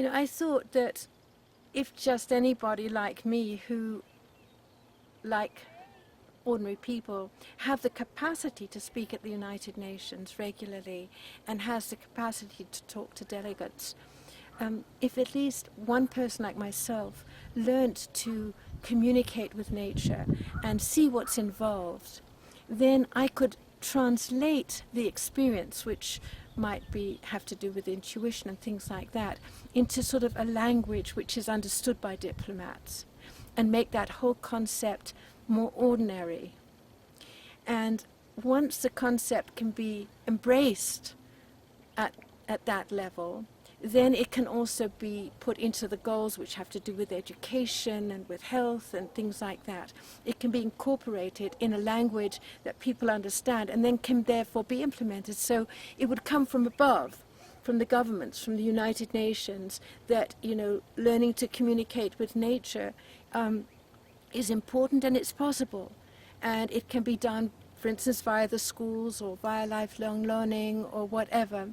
I thought that if just anybody like me who, like ordinary people, have the capacity to speak at the United Nations regularly and has the capacity to talk to delegates, if at least one person like myself learnt to communicate with nature and see what's involved, then I could translate the experience, which might have to do with intuition and things like that, into sort of a language which is understood by diplomats, and make that whole concept more ordinary. And once the concept can be embraced at that level, then it can also be put into the goals which have to do with education and with health and things like that. It can be incorporated in a language that people understand and then can therefore be implemented. So it would come from above, from the governments, from the United Nations, that, learning to communicate with nature is important and it's possible. And it can be done, for instance, via the schools or via lifelong learning or whatever.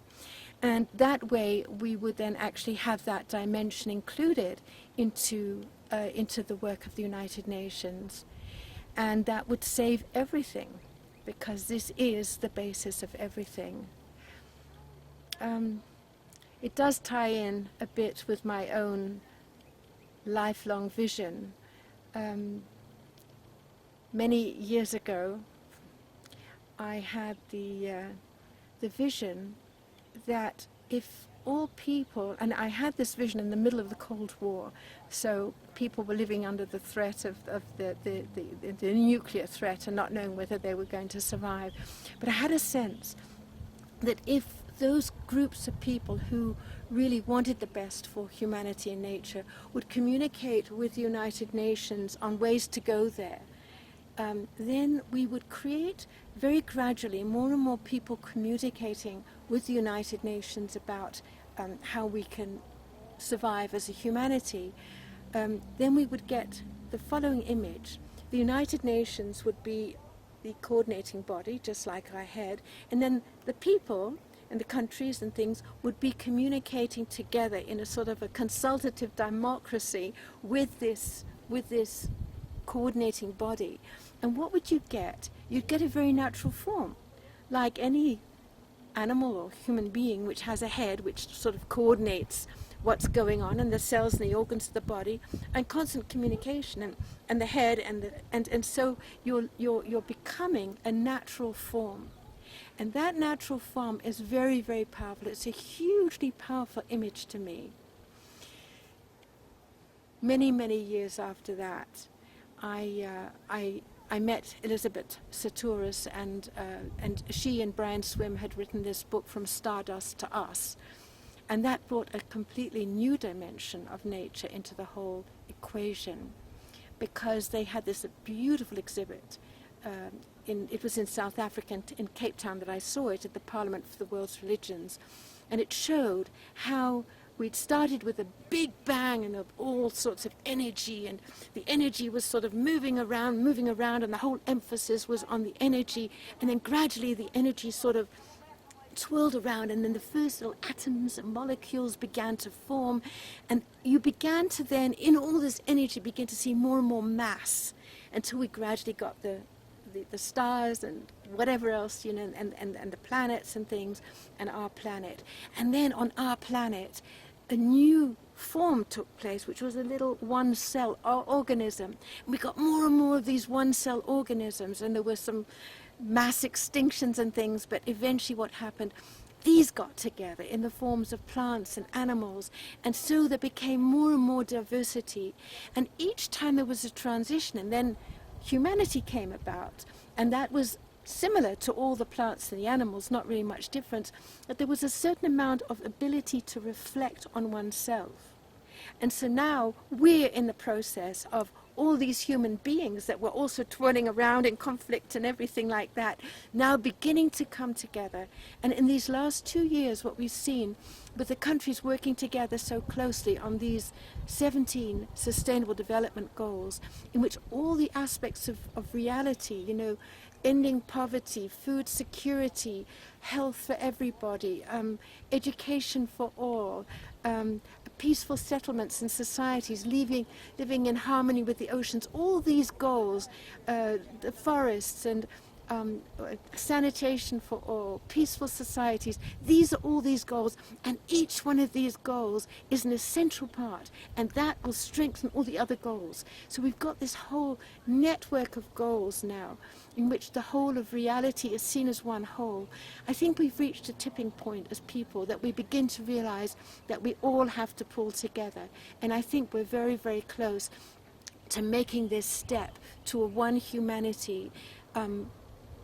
And that way we would then actually have that dimension included into the work of the United Nations. And that would save everything, because this is the basis of everything. It does tie in a bit with my own lifelong vision. Many years ago, I had the vision that if all people, and I had this vision in the middle of the Cold War, so people were living under the threat of the nuclear threat and not knowing whether they were going to survive. But I had a sense that if those groups of people who really wanted the best for humanity and nature would communicate with the United Nations on ways to go there, then we would create very gradually more and more people communicating with the United Nations about how we can survive as a humanity. Then we would get the following image. The United Nations would be the coordinating body, just like I had, and then the people and the countries and things would be communicating together in a sort of a consultative democracy with this coordinating body. And what would you get? You'd get a very natural form, like any animal or human being which has a head which sort of coordinates what's going on, and the cells and the organs of the body, and constant communication, and the head, and so you're becoming a natural form. And that natural form is very, very powerful. It's a hugely powerful image to me. Many, many years after that, I met Elizabeth Sahtouris, and she and Brian Swim had written this book, From Stardust to Us. And that brought a completely new dimension of nature into the whole equation, because they had this beautiful exhibit. It was in South Africa, in Cape Town, that I saw it at the Parliament for the World's Religions. And it showed how we'd started with a big bang and of all sorts of energy, and the energy was sort of moving around, and the whole emphasis was on the energy. And then gradually the energy sort of twirled around, and then the first little atoms and molecules began to form, and you began to then, in all this energy, begin to see more and more mass, until we gradually got the stars and whatever else, and the planets and things, and our planet. And then on our planet, a new form took place, which was a little one-cell organism. And we got more and more of these one-cell organisms, and there were some mass extinctions and things, but eventually what happened, these got together in the forms of plants and animals, and so there became more and more diversity. And each time there was a transition, and then humanity came about, and that was similar to all the plants and the animals, not really much difference, but there was a certain amount of ability to reflect on oneself. And so now we're in the process of all these human beings that were also twirling around in conflict and everything like that, now beginning to come together. And in these last 2 years, what we've seen with the countries working together so closely on these 17 Sustainable Development Goals, in which all the aspects of reality, you know, ending poverty, food security, health for everybody, education for all, peaceful settlements and societies, living in harmony with the oceans, all these goals, the forests and sanitation for all, peaceful societies, these are all these goals, and each one of these goals is an essential part, and that will strengthen all the other goals. So we've got this whole network of goals now in which the whole of reality is seen as one whole. I think we've reached a tipping point as people that we begin to realize that we all have to pull together, and I think we're very, very close to making this step to a one humanity.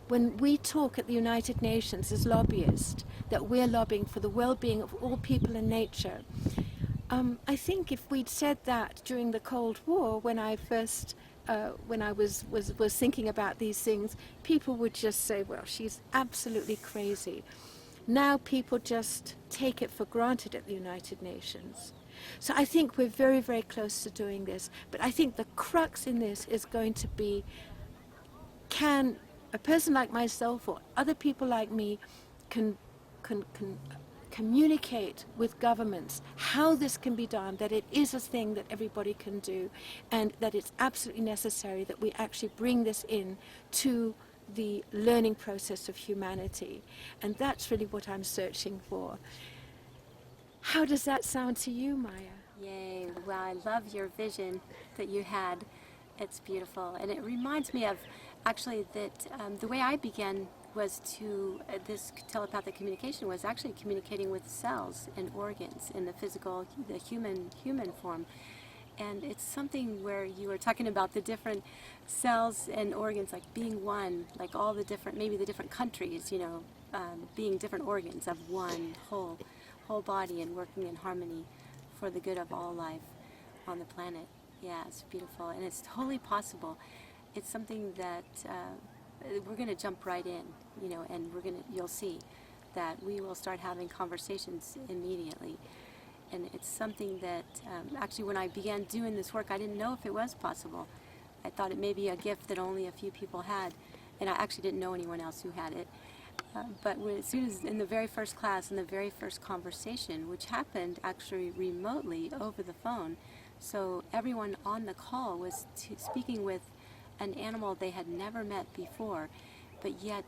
When we talk at the United Nations as lobbyists, that we're lobbying for the well-being of all people and nature, I think if we'd said that during the Cold War, when I first, when I was thinking about these things, people would just say, well, she's absolutely crazy. Now people just take it for granted at the United Nations. So I think we're very, very close to doing this. But I think the crux in this is going to be, can a person like myself or other people like me can communicate with governments how this can be done, that it is a thing that everybody can do, and that it's absolutely necessary that we actually bring this in to the learning process of humanity. And that's really what I'm searching for. How does that sound to you, Maya? Yay. Well, I love your vision that you had. It's beautiful. And it reminds me of actually that the way I began was to, this telepathic communication was actually communicating with cells and organs in the physical, the human form. And it's something where you were talking about the different cells and organs like being one, like all the different, maybe the different countries, you know, being different organs of one whole body and working in harmony for the good of all life on the planet. Yeah, it's beautiful, and it's totally possible. It's something that we're going to jump right in, you know, and you'll see that we will start having conversations immediately. And it's something that actually when I began doing this work, I didn't know if it was possible. I thought it may be a gift that only a few people had, and I actually didn't know anyone else who had it. But as soon as in the very first class, in the very first conversation, which happened actually remotely over the phone, so everyone on the call was speaking with an animal they had never met before, but yet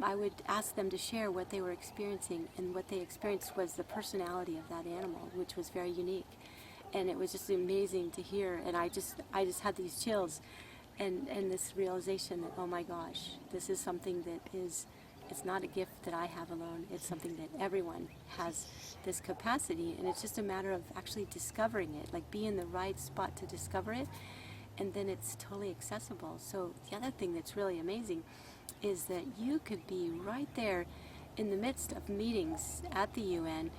I would ask them to share what they were experiencing, and what they experienced was the personality of that animal, which was very unique. And it was just amazing to hear, and I just had these chills and this realization that, oh my gosh, this is something that is, it's not a gift that I have alone, it's something that everyone has this capacity, and it's just a matter of actually discovering it, like be in the right spot to discover it, and then it's totally accessible. So the other thing that's really amazing is that you could be right there in the midst of meetings at the UN,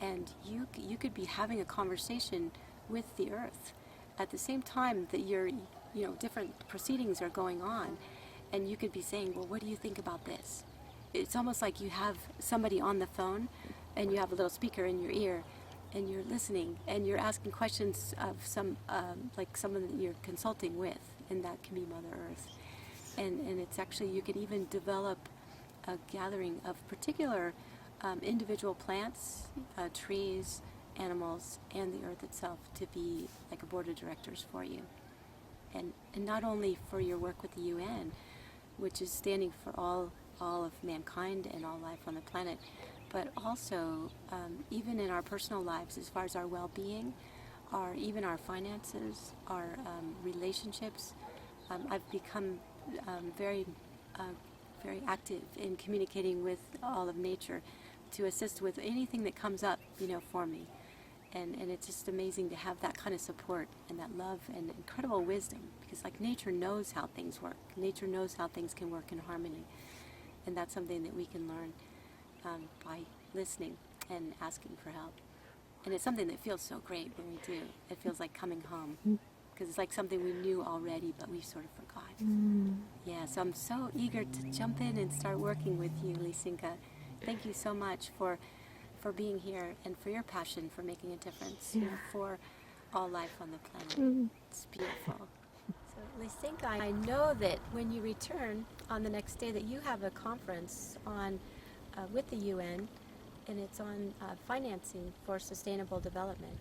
and you could be having a conversation with the Earth at the same time that different proceedings are going on, and you could be saying, well, what do you think about this? It's almost like you have somebody on the phone, and you have a little speaker in your ear, and you're listening, and you're asking questions of like someone that you're consulting with, and that can be Mother Earth. And it's actually, you could even develop a gathering of particular individual plants, trees, animals, and the earth itself to be like a board of directors for you. And not only for your work with the UN, which is standing for all of mankind and all life on the planet, but also even in our personal lives, as far as our well-being, even our finances, our relationships. I've become very active in communicating with all of nature to assist with anything that comes up, for me. And it's just amazing to have that kind of support and that love and incredible wisdom, because like nature knows how things work. Nature knows how things can work in harmony. And that's something that we can learn by listening and asking for help. And it's something that feels so great when we do. It feels like coming home. because it's like something we knew already, but we sort of forgot. Yeah, so I'm so eager to jump in and start working with you, Lisinka. Thank you so much for being here and for your passion for making a difference, you know, for all life on the planet. It's beautiful. So, Lisinka, I know that when you return on the next day that you have a conference on with the UN, and it's on financing for sustainable development.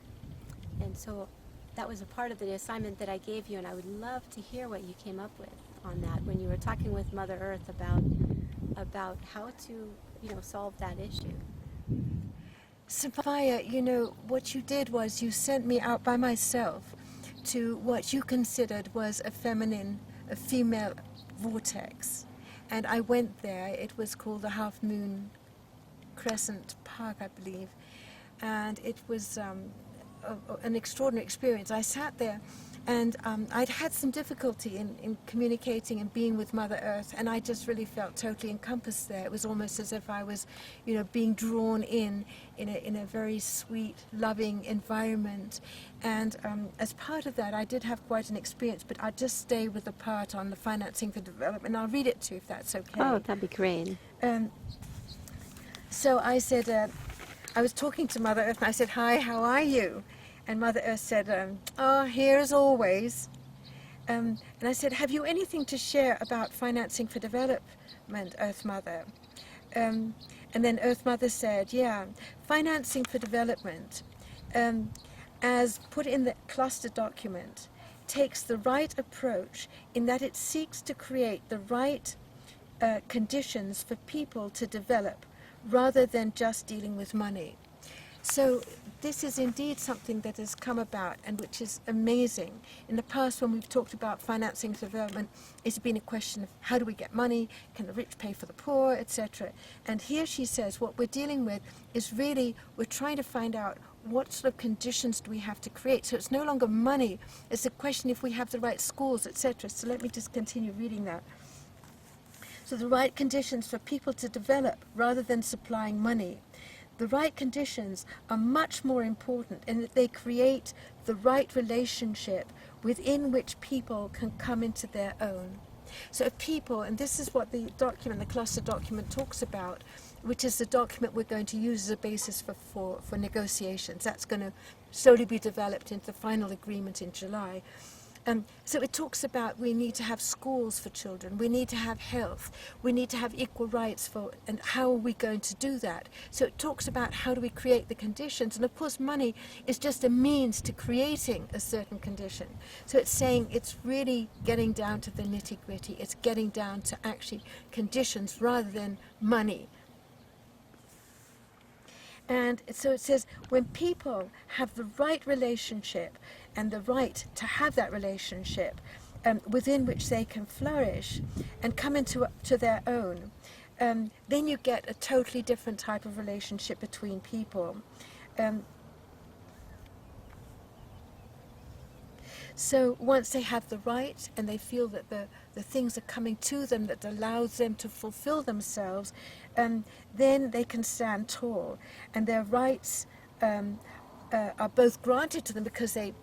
And so that was a part of the assignment that I gave you, and I would love to hear what you came up with on that when you were talking with Mother Earth about how to, you know, solve that issue. So Maya, you know, what you did was you sent me out by myself to what you considered was a female vortex. And I went there. It was called the Half Moon Crescent Park, I believe. And it was an extraordinary experience. I sat there and I'd had some difficulty in communicating and being with Mother Earth, and I just really felt totally encompassed there. It was almost as if I was, you know, being drawn in a very sweet, loving environment. And as part of that, I did have quite an experience, but I'll just stay with the part on the financing for development, and I'll read it to you if that's okay. Oh, that'd be great. So I said, I was talking to Mother Earth, and I said, "Hi, how are you?" And Mother Earth said, "Oh, here as always." And I said, "Have you anything to share about financing for development, Earth Mother?" And then Earth Mother said, "Yeah, financing for development, as put in the cluster document, takes the right approach in that it seeks to create the right conditions for people to develop, rather than just dealing with money." So this is indeed something that has come about and which is amazing. In the past, when we've talked about financing development, it's been a question of how do we get money, can the rich pay for the poor, etc. And here she says what we're dealing with is really, we're trying to find out what sort of conditions do we have to create. So it's no longer money, it's a question if we have the right schools, etc. So let me just continue reading that. So the right conditions for people to develop rather than supplying money. The right conditions are much more important in that they create the right relationship within which people can come into their own. So if people, and this is what the document, the cluster document talks about, which is the document we're going to use as a basis for negotiations. That's going to slowly be developed into the final agreement in July. So it talks about we need to have schools for children, we need to have health, we need to have equal rights for, and how are we going to do that? So it talks about how do we create the conditions, and of course money is just a means to creating a certain condition. So it's saying it's really getting down to the nitty-gritty, it's getting down to actually conditions rather than money. And so it says when people have the right relationship and the right to have that relationship within which they can flourish and come into to their own, then you get a totally different type of relationship between people. So once they have the right and they feel that the things are coming to them that allows them to fulfill themselves, then they can stand tall, and their rights are both granted to them because they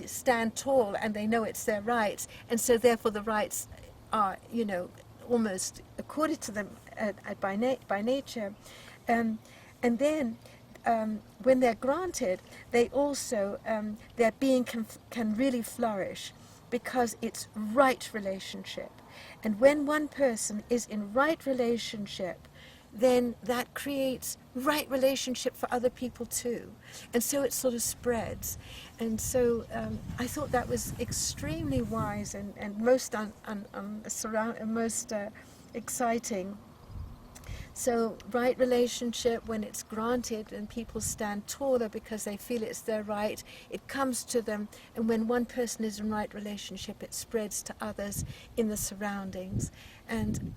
stand tall and they know it's their rights, and so therefore the rights are, you know, almost accorded to them by nature. And then when they're granted, they also, their being can really flourish because it's right relationship. And when one person is in right relationship, then that creates right relationship for other people too. And so it sort of spreads. And so I thought that was extremely wise and most exciting. So right relationship, when it's granted and people stand taller because they feel it's their right, it comes to them, and when one person is in right relationship, it spreads to others in the surroundings. And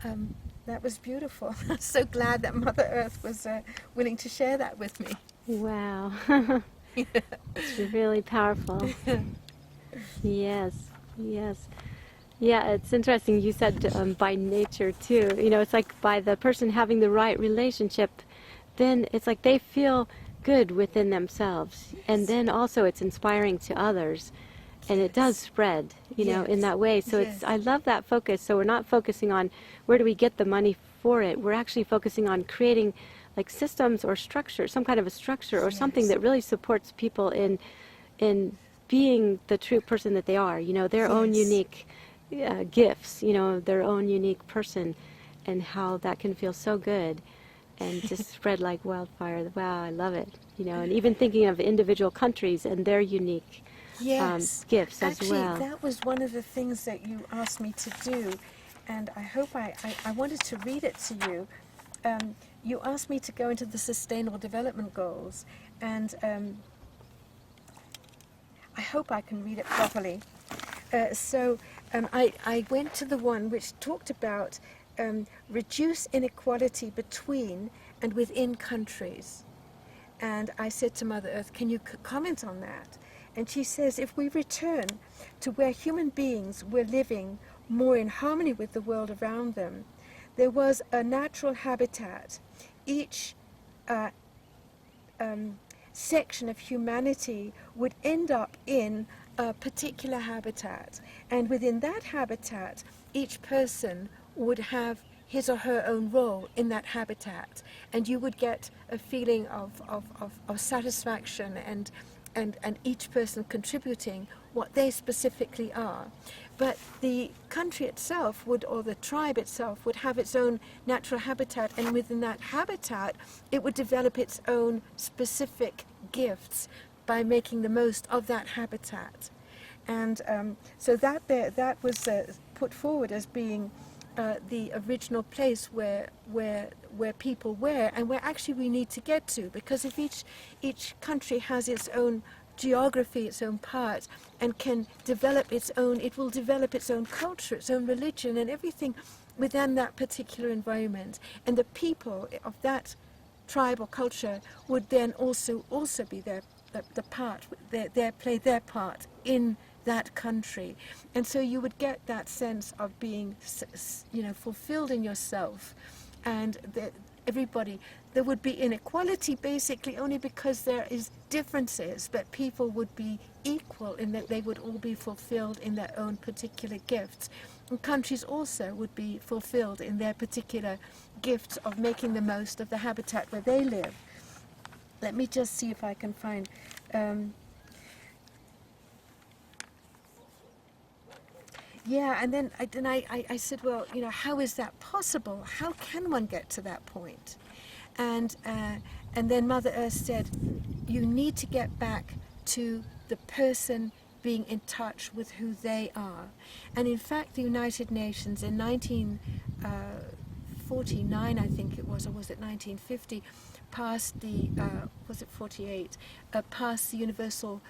that was beautiful. I'm so glad that Mother Earth was willing to share that with me. Wow. It's really powerful. Yes, yes. Yeah, it's interesting. You said by nature too. You know, it's like by the person having the right relationship, then it's like they feel good within themselves. And then also it's inspiring to others. and it does spread, you know, in that way. So Yes. it's, I love that focus. So we're not focusing on where do we get the money for it. We're actually focusing on creating like systems or structure, some kind of a structure or something Yes. that really supports people in being the true person that they are, you know, their own Yes. unique gifts, you know, their own unique person, and how that can feel so good and just spread like wildfire. Wow, I love it, you know, and even thinking of individual countries and their unique Yes. gifts Actually, as well. that was one of the things that you asked me to do, and I hope I wanted to read it to you. You asked me to go into the Sustainable Development Goals, and I hope I can read it properly. I went to the one which talked about reduce inequality between and within countries. And I said to Mother Earth, can you comment on that? And she says, if we return to where human beings were living more in harmony with the world around them, there was a natural habitat. Each section of humanity would end up in a particular habitat. And within that habitat, each person would have his or her own role in that habitat. And you would get a feeling of satisfaction and each person contributing what they specifically are. But the country itself would, or the tribe itself, would have its own natural habitat, and within that habitat, it would develop its own specific gifts by making the most of that habitat. And so that was put forward as being the original place where people were, and where actually we need to get to, because if each country has its own geography, its own part, and can develop its own, it will develop its own culture, its own religion, and everything within that particular environment. And the people of that tribe or culture would then also be the part, play their part in that country. And so you would get that sense of being, you know, fulfilled in yourself, and everybody. There would be inequality basically only because there is differences, but people would be equal in that they would all be fulfilled in their own particular gifts. And countries also would be fulfilled in their particular gifts of making the most of the habitat where they live. Let me just see if I can find yeah, and then I said, well, you know, how is that possible? How can one get to that point? And then Mother Earth said, you need to get back to the person being in touch with who they are. And in fact, the United Nations in 1949, I think it was, or was it 1950, passed the, was it 48, passed the Universal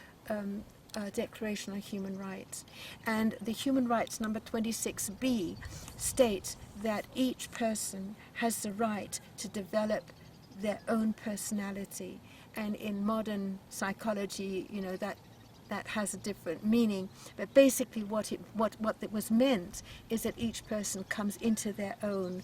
Declaration on Human Rights. And the human rights number 26B states that each person has the right to develop their own personality. And in modern psychology, you know, that has a different meaning. But basically what was meant is that each person comes into their own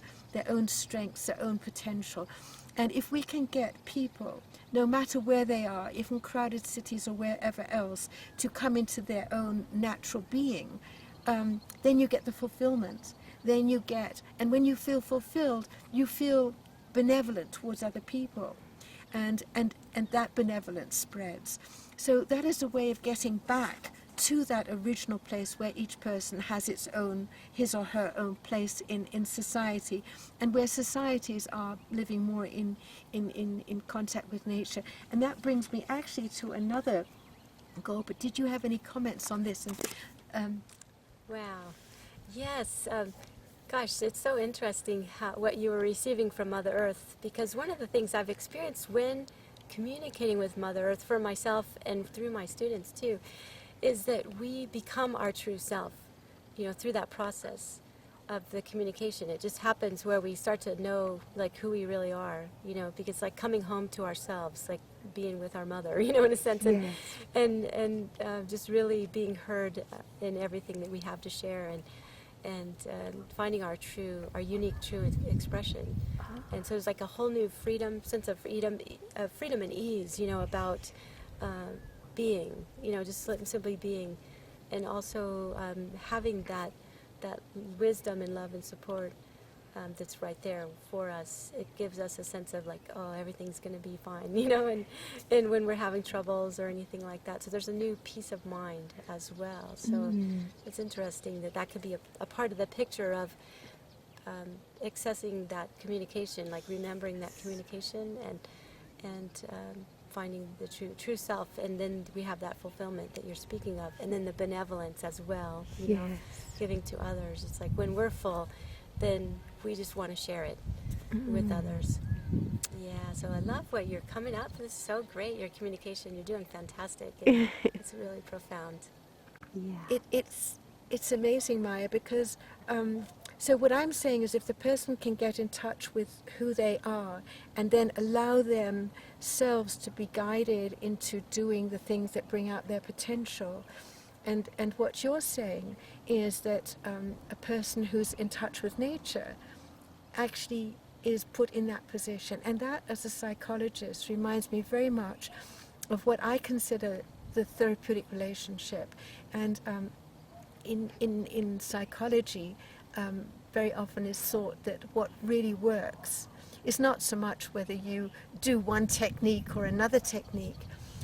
strengths, their own potential. And if we can get people, no matter where they are, if in crowded cities or wherever else, to come into their own natural being, then you get the fulfillment. Then you get, and when you feel fulfilled, you feel benevolent towards other people. And that benevolence spreads. So that is a way of getting back to that original place where each person has its own, his or her own place in society, and where societies are living more in contact with nature. And that brings me actually to another goal, but did you have any comments on this? Wow. Yes. Gosh, it's so interesting what you were receiving from Mother Earth, because one of the things I've experienced when communicating with Mother Earth, for myself and through my students too, is that we become our true self, you know, through that process of the communication. It just happens where we start to know like who we really are, you know, because like coming home to ourselves, like being with our mother, you know, in a sense, and Yes. and just really being heard in everything that we have to share, and finding our unique true expression. And so it's like a whole new sense of freedom and ease, you know, about being, you know, just simply being. and also having that wisdom and love and support that's right there for us. It gives us a sense of like, oh, everything's going to be fine, you know, and when we're having troubles or anything like that. So there's a new peace of mind as well. So it's interesting that could be a part of the picture of accessing that communication, like remembering that communication and finding the true self, and then we have that fulfillment that you're speaking of, and then the benevolence as well, you know, giving to others. It's like when we're full, then we just want to share it with others. Yeah, so I love what you're coming up. This is so great, your communication. You're doing fantastic. It's really profound. Yeah. It's amazing, Maya, because so what I'm saying is if the person can get in touch with who they are and then allow themselves to be guided into doing the things that bring out their potential, and what you're saying is that a person who's in touch with nature actually is put in that position. And that, as a psychologist, reminds me very much of what I consider the therapeutic relationship. And in psychology, very often is thought that what really works is not so much whether you do one technique or another technique,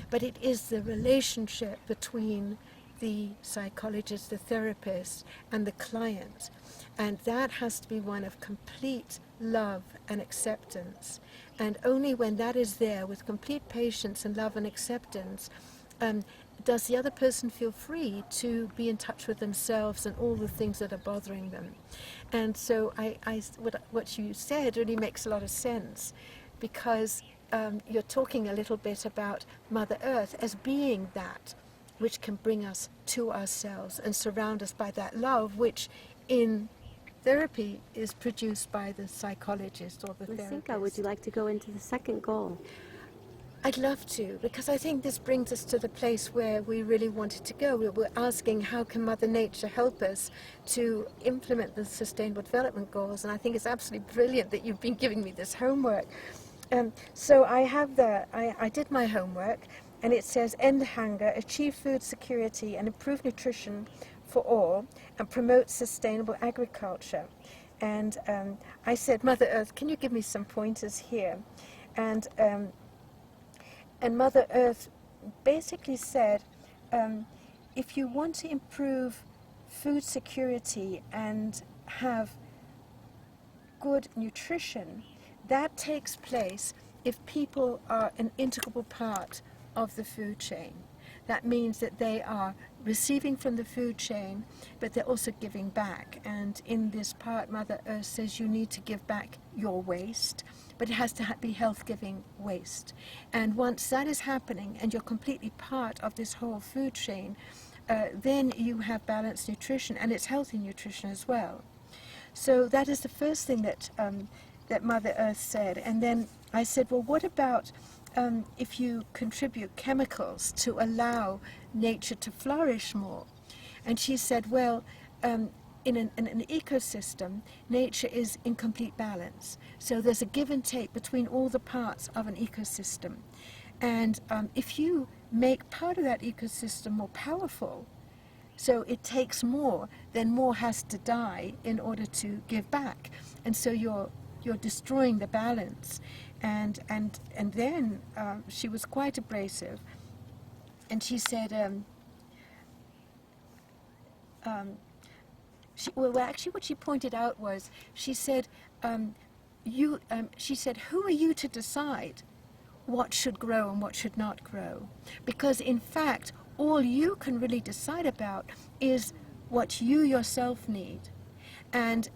but it is the relationship between the psychologist, the therapist, and the client. And that has to be one of complete love and acceptance. And only when that is there with complete patience and love and acceptance does the other person feel free to be in touch with themselves and all the things that are bothering them. And so what you said really makes a lot of sense, because you're talking a little bit about Mother Earth as being that which can bring us to ourselves and surround us by that love, which in therapy is produced by the psychologist or the therapist. Lisinka, would you like to go into the second goal? I'd love to, because I think this brings us to the place where we really wanted to go. We're asking how can Mother Nature help us to implement the Sustainable Development Goals, and I think it's absolutely brilliant that you've been giving me this homework. So I have I did my homework, and it says end hunger, achieve food security and improve nutrition for all, and promote sustainable agriculture. And I said, Mother Earth, can you give me some pointers here? And Mother Earth basically said, if you want to improve food security and have good nutrition, that takes place if people are an integral part of the food chain. That means that they are receiving from the food chain, but they're also giving back. And in this part, Mother Earth says you need to give back your waste, but it has to be health-giving waste. And once that is happening and you're completely part of this whole food chain, then you have balanced nutrition, and it's healthy nutrition as well. So that is the first thing that Mother Earth said. And then I said, well, what about if you contribute chemicals to allow nature to flourish more? And she said, well, in an ecosystem, nature is in complete balance. So there's a give and take between all the parts of an ecosystem. And if you make part of that ecosystem more powerful, so it takes more, then more has to die in order to give back. And so you're destroying the balance. And then she was quite abrasive, and she said, actually what she pointed out was, she said, she said, who are you to decide what should grow and what should not grow? Because in fact, all you can really decide about is what you yourself need, and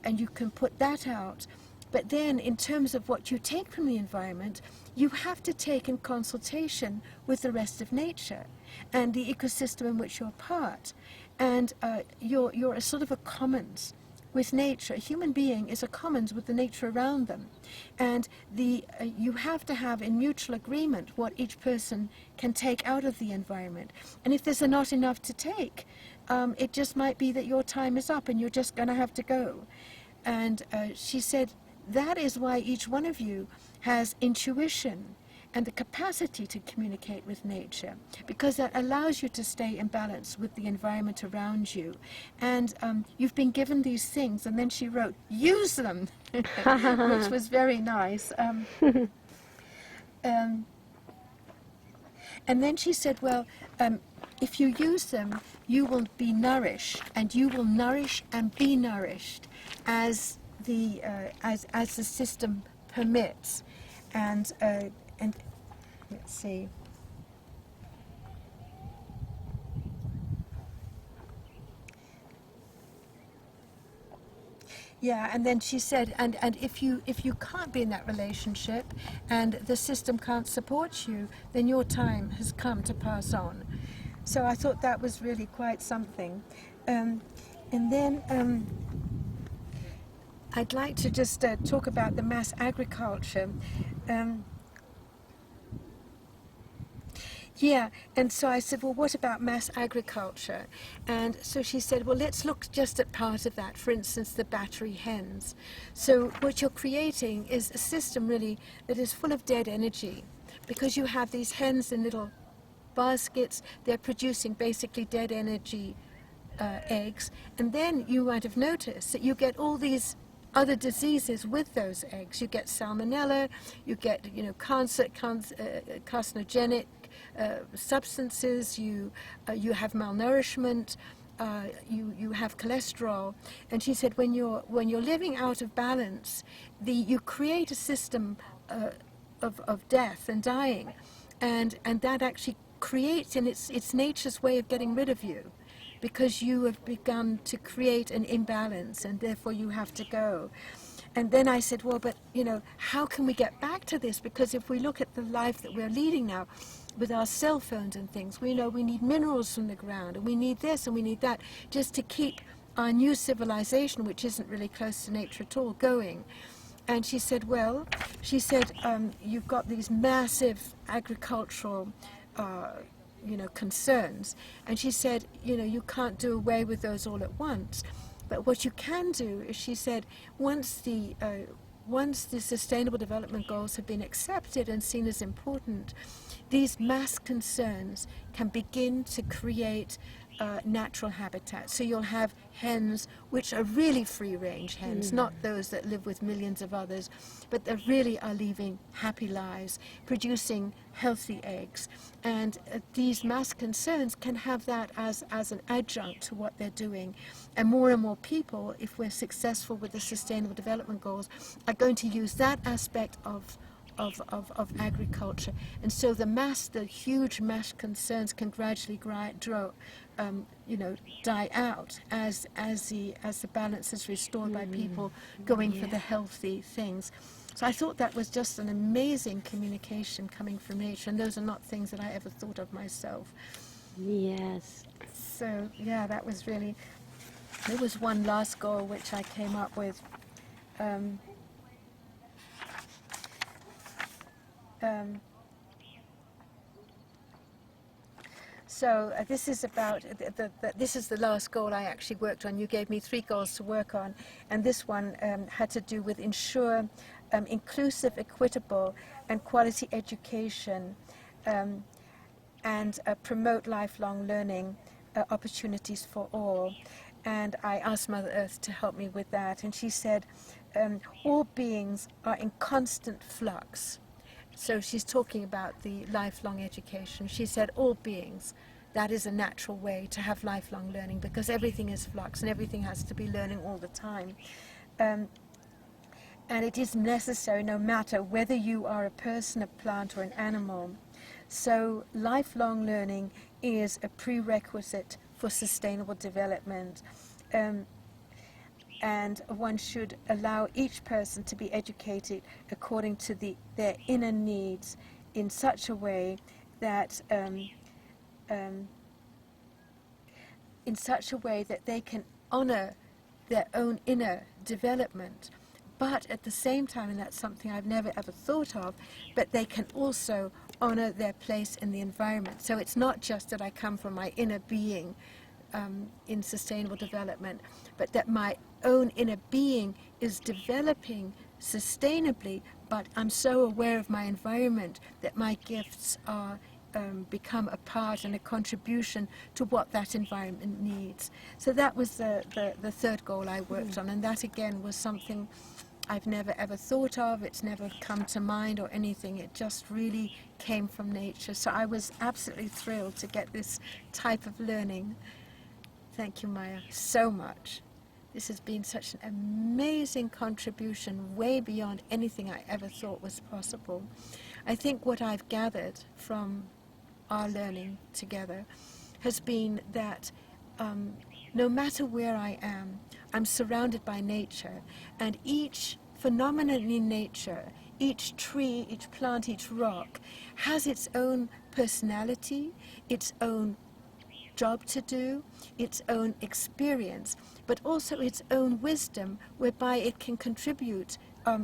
you can put that out. But then in terms of what you take from the environment, you have to take in consultation with the rest of nature and the ecosystem in which you're part. And you're a sort of a commons with nature. A human being is a commons with the nature around them. And you have to have in mutual agreement what each person can take out of the environment. And if there's not enough to take, it just might be that your time is up and you're just going to have to go. And she said, that is why each one of you has intuition the capacity to communicate with nature, because that allows you to stay in balance with the environment around you. And you've been given these things, and then she wrote, use them, which was very nice. And then she said, well, if you use them, you will be nourished, and you will nourish and be nourished as the system permits. And let's see. Yeah, and then she said, and if you can't be in that relationship, and the system can't support you, then your time has come to pass on. So I thought that was really quite something. And then I'd like to just talk about the mass agriculture. Yeah, and so I said, well, what about mass agriculture? And so she said, well, let's look just at part of that, for instance, the battery hens. So what you're creating is a system really that is full of dead energy, because you have these hens in little baskets. They're producing basically dead energy eggs, and then you might have noticed that you get all these other diseases with those eggs. You get salmonella, you get carcinogenic substances, you have malnourishment, you have cholesterol. And she said, when you're living out of balance, you create a system of death and dying, and that actually creates, and it's nature's way of getting rid of you, because you have begun to create an imbalance, and therefore you have to go. And then I said, well, but how can we get back to this? Because if we look at the life that we're leading now, with our cell phones and things, we know we need minerals from the ground, and we need this and we need that, just to keep our new civilization, which isn't really close to nature at all, going. And she said, well, you've got these massive agricultural concerns. And she said, you can't do away with those all at once. But what you can do is, she said, once the Sustainable Development Goals have been accepted and seen as important, these mass concerns can begin to create natural habitat. So you'll have hens which are really free-range hens, not those that live with millions of others, but that really are living happy lives, producing healthy eggs. And these mass concerns can have that as an adjunct to what they're doing. And more people, if we're successful with the Sustainable Development Goals, are going to use that aspect of agriculture. And so the huge mass concerns can gradually die out as the balance is restored by people going for the healthy things. So I thought that was just an amazing communication coming from nature, and those are not things that I ever thought of myself. Yes. So yeah, that was really. There was one last goal which I came up with. So this is about this is the last goal I actually worked on. You gave me 3 goals to work on, and this one had to do with ensure inclusive, equitable, and quality education, and promote lifelong learning opportunities for all. And I asked Mother Earth to help me with that, and she said, all beings are in constant flux. So she's talking about the lifelong education. She said all beings, that is a natural way to have lifelong learning, because everything is flux and everything has to be learning all the time. And it is necessary no matter whether you are a person, a plant, or an animal. So lifelong learning is a prerequisite for sustainable development. And one should allow each person to be educated according to their inner needs in such a way that they can honor their own inner development, but at the same time, and that's something I've never ever thought of, but they can also honor their place in the environment. So it's not just that I come from my inner being in sustainable development, but that my own inner being is developing sustainably but I'm so aware of my environment that my gifts are become a part and a contribution to what that environment needs. So that was the third goal I worked on, and that again was something I've never ever thought of. It's never come to mind or anything. It just really came from nature. So I was absolutely thrilled to get this type of learning. Thank you, Maya, so much. This has been such an amazing contribution, way beyond anything I ever thought was possible. I think what I've gathered from our learning together has been that no matter where I am, I'm surrounded by nature, and each phenomenon in nature, each tree, each plant, each rock, has its own personality, its own job to do, its own experience, but also its own wisdom, whereby it can contribute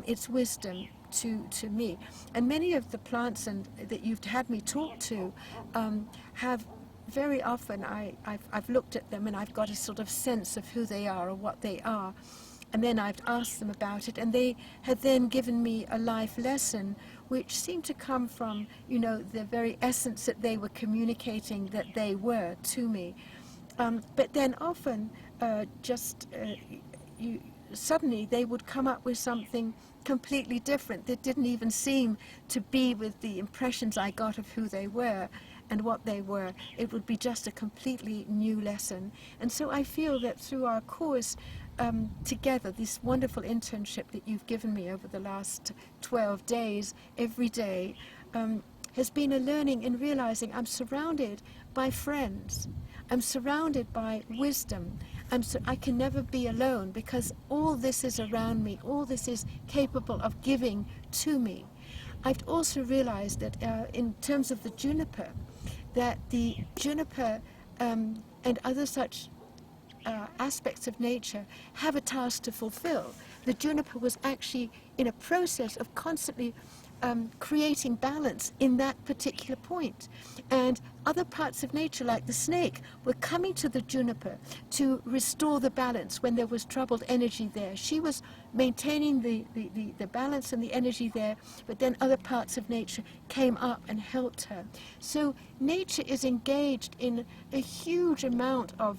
its wisdom to me. And many of the plants that you've had me talk to have very often, I've looked at them and I've got a sort of sense of who they are or what they are. And then I've asked them about it, and they had then given me a life lesson which seemed to come from, you know, the very essence that they were communicating that they were to me. But then often suddenly they would come up with something completely different that didn't even seem to be with the impressions I got of who they were and what they were. It would be just a completely new lesson. And so I feel that through our course together, this wonderful internship that you've given me over the last 12 days, every day, has been a learning in realizing I'm surrounded by friends. I'm surrounded by wisdom. I can never be alone, because all this is around me. All this is capable of giving to me. I've also realized that in terms of the juniper, that the juniper and other such aspects of nature have a task to fulfill. The juniper was actually in a process of constantly creating balance in that particular point. And other parts of nature, like the snake, were coming to the juniper to restore the balance when there was troubled energy there. She was maintaining the balance and the energy there, but then other parts of nature came up and helped her. So nature is engaged in a huge amount of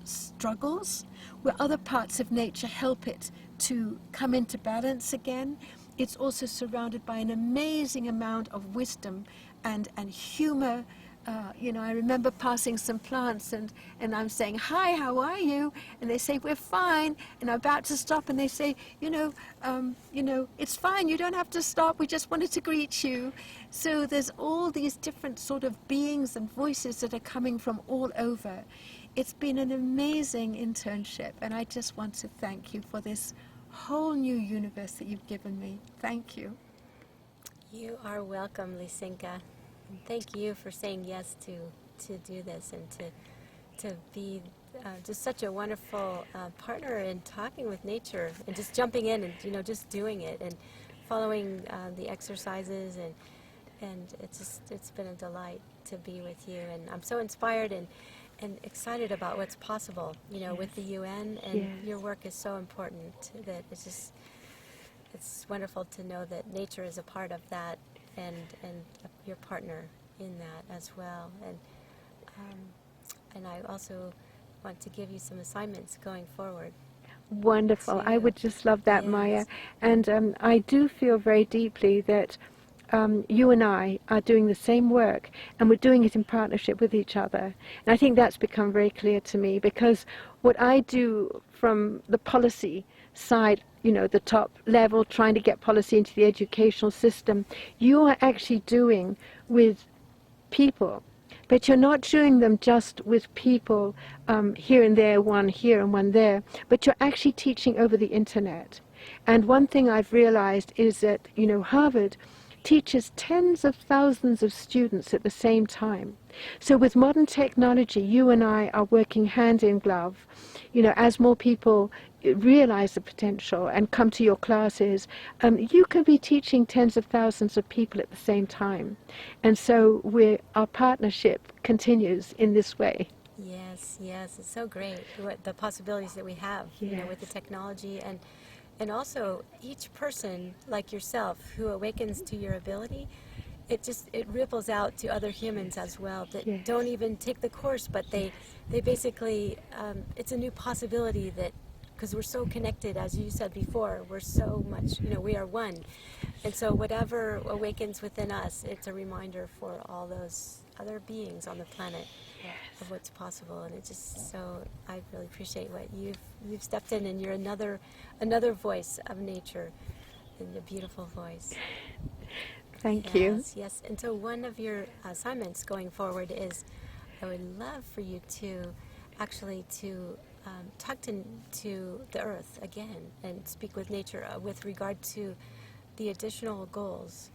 struggles, where other parts of nature help it to come into balance again. It's also surrounded by an amazing amount of wisdom and humor. You know, I remember passing some plants and I'm saying, "Hi, how are you?" And they say, "We're fine." And I'm about to stop and they say, you know, "It's fine, you don't have to stop, we just wanted to greet you." So there's all these different sort of beings and voices that are coming from all over. It's been an amazing internship, and I just want to thank you for this whole new universe that you've given me. Thank you. You are welcome, Lisinka. And thank you for saying yes to do this and to be just such a wonderful partner in talking with nature and just jumping in and, you know, just doing it and following the exercises, and it's been a delight to be with you, and I'm so inspired and excited about what's possible, you know, with the UN, and your work is so important that it's wonderful to know that nature is a part of that, and your partner in that as well, and I also want to give you some assignments going forward. Wonderful. I would just love that, yes. Maya. And I do feel very deeply that you and I are doing the same work, and we're doing it in partnership with each other. And I think that's become very clear to me, because what I do from the policy side, you know, the top level, trying to get policy into the educational system, you are actually doing with people. But you're not doing them just with people here and there, one here and one there, but you're actually teaching over the internet. And one thing I've realized is that, you know, Harvard teaches tens of thousands of students at the same time. So with modern technology, you and I are working hand in glove. You know, as more people realize the potential and come to your classes, you can be teaching tens of thousands of people at the same time. And so our partnership continues in this way. Yes, it's so great, what the possibilities that we have, you know, with the technology, and And also, each person, like yourself, who awakens to your ability, it ripples out to other humans as well that Yes. don't even take the course, but they basically, it's a new possibility that, because we're so connected, as you said before, we're so much, we are one. And so whatever awakens within us, it's a reminder for all those other beings on the planet of what's possible. And it's just so, I really appreciate what you've stepped in, and you're another voice of nature, and a beautiful voice. Thank you. Yes. And so one of your assignments going forward is, I would love for you to actually talk to the earth again and speak with nature with regard to the additional goals,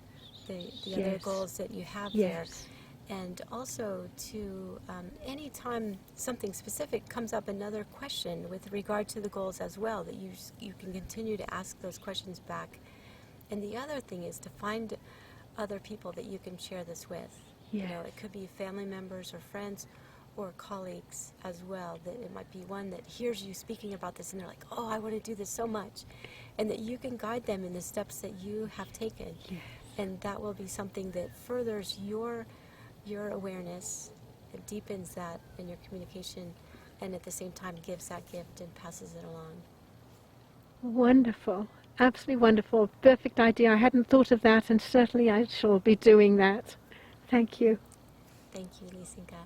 the other Yes. goals that you have Yes. there. And also to, anytime something specific comes up, another question with regard to the goals as well, that you can continue to ask those questions back. And the other thing is to find other people that you can share this with. Yes. It could be family members or friends or colleagues as well. That it might be one that hears you speaking about this and they're like, oh, I want to do this so much. And that you can guide them in the steps that you have taken. Yes. And that will be something that furthers your awareness, it deepens that in your communication, and at the same time gives that gift and passes it along. Wonderful. Absolutely wonderful. Perfect idea. I hadn't thought of that, and certainly I shall be doing that. Thank you. Thank you, Lisinka.